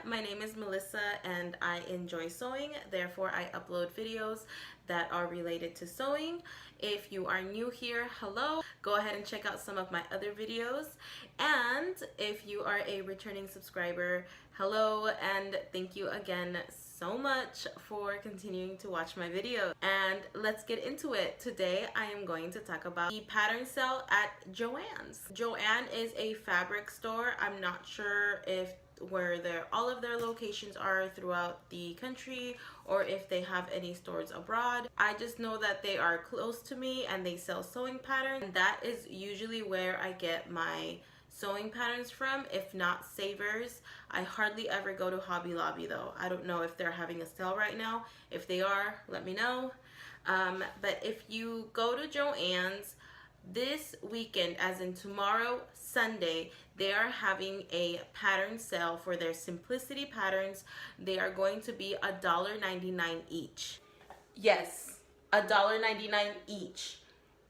my name is Melissa and I enjoy sewing, therefore I upload videos that are related to sewing. If you are new here, hello, go ahead and check out some of my other videos. And if you are a returning subscriber, hello, and thank you again so much for continuing to watch my videos. And let's get into it. Today I am going to talk about the pattern sale at JOANN's. JOANN is a fabric store. I'm not sure if where all of their locations are throughout the country or if they have any stores abroad. I just know that they are close to me and they sell sewing patterns, and that is usually where I get my sewing patterns from, if not Savers. I hardly ever go to Hobby Lobby though. I don't know if they're having a sale right now. If they are, let me know. But if you go to JOANN's this weekend, as in tomorrow, Sunday, they are having a pattern sale for their simplicity patterns. They are going to be $1.99 each. Yes, $1.99 each.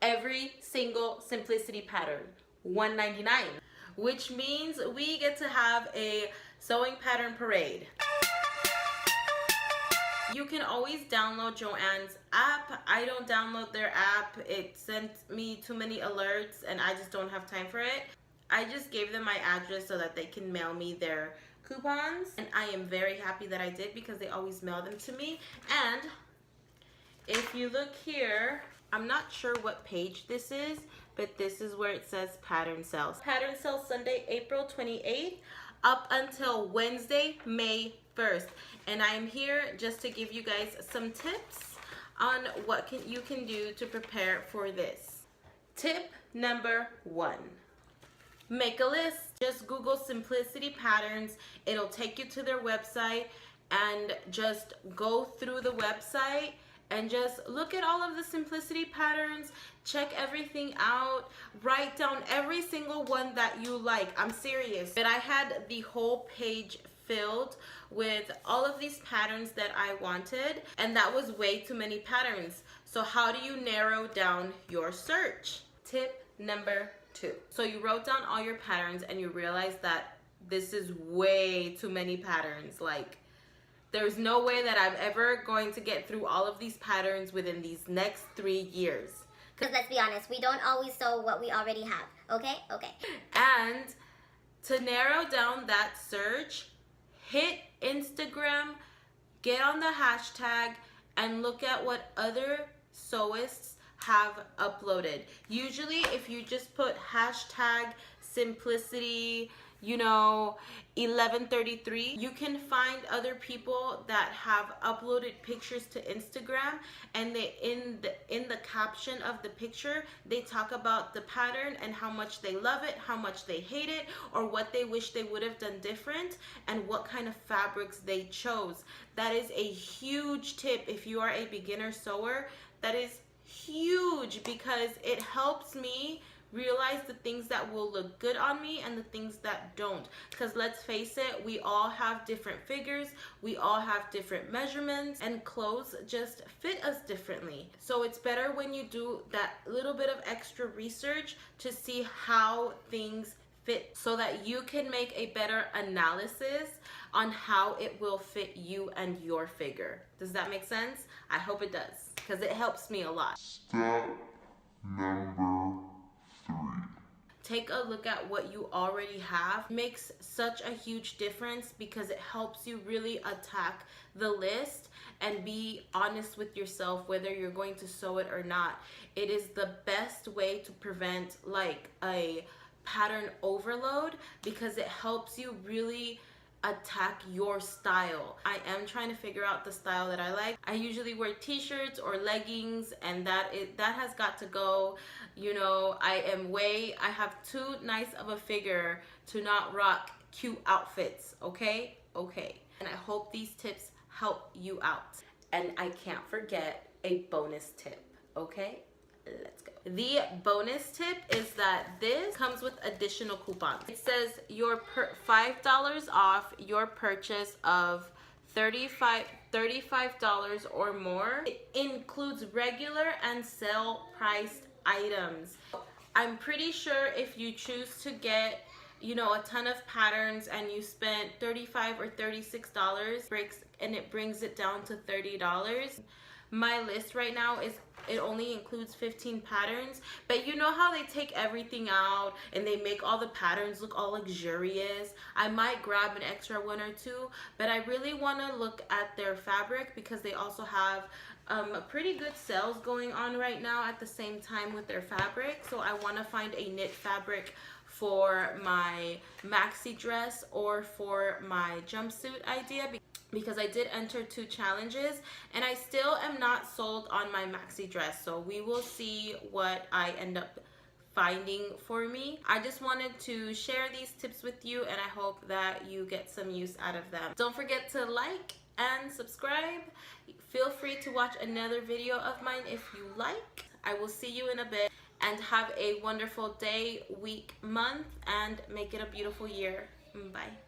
Every single simplicity pattern, $1.99, which means we get to have a sewing pattern parade. You can always download JOANN's app. I don't download their app. It sent me too many alerts and I just don't have time for it. I just gave them my address so that they can mail me their coupons, and I am very happy that I did because they always mail them to me. And if you look here, I'm not sure what page this is, but this is where it says pattern sales. Pattern sale Sunday, April 28th up until Wednesday, May 1st. And I am here just to give you guys some tips on what you can do to prepare for this. Tip number 1. Make a list. Just Google simplicity patterns. It'll take you to their website, and just go through the website and just look at all of the simplicity patterns, check everything out, write down every single one that you like. I'm serious. But I had the whole page filled with all of these patterns that I wanted, and that was way too many patterns. So how do you narrow down your search? Tip number 2. So you wrote down all your patterns and you realized that this is way too many patterns. Like, there's no way that I'm ever going to get through all of these patterns within these next 3 years. Because let's be honest, we don't always sew what we already have, okay? Okay. And to narrow down that search, hit Instagram, get on the hashtag, and look at what other sewists have uploaded. Usually if you just put hashtag simplicity, 1133, you can find other people that have uploaded pictures to Instagram, and they in the caption of the picture they talk about the pattern and how much they love it, how much they hate it, or what they wish they would have done different, and what kind of fabrics they chose. That is a huge tip if you are a beginner sewer. That is huge because it helps me realize the things that will look good on me and the things that don't. Because let's face it, we all have different figures, we all have different measurements, and clothes just fit us differently. So it's better when you do that little bit of extra research to see how things fit, so that you can make a better analysis on how it will fit you and your figure. Does that make sense? I hope it does, because it helps me a lot. Step number 3. Take a look at what you already have. It makes such a huge difference because it helps you really attack the list and be honest with yourself whether you're going to sew it or not. It is the best way to prevent like a pattern overload because it helps you really attack your style. I am trying to figure out the style that I like. I usually wear t-shirts or leggings, and that has got to go. I have too nice of a figure to not rock cute outfits, okay? And I hope these tips help you out. And I can't forget a bonus tip, okay? Let's go. The bonus tip is that this comes with additional coupons. It says your $5 off your purchase of $35 or more. It includes regular and sale priced items. I'm pretty sure if you choose to get you know, a ton of patterns and you spent $35 or $36 breaks and it brings it down to $30. My list right now is, it only includes 15 patterns, but you know how they take everything out and they make all the patterns look all luxurious. I might grab an extra one or two, but I really want to look at their fabric because they also have pretty good sales going on right now at the same time with their fabric. So I want to find a knit fabric for my maxi dress or for my jumpsuit idea, because I did enter 2 challenges and I still am not sold on my maxi dress. So we will see what I end up finding for me. I just wanted to share these tips with you and I hope that you get some use out of them. Don't forget to like and subscribe. Feel free to watch another video of mine if you like. I will see you in a bit, and have a wonderful day, week, month, and make it a beautiful year. Bye.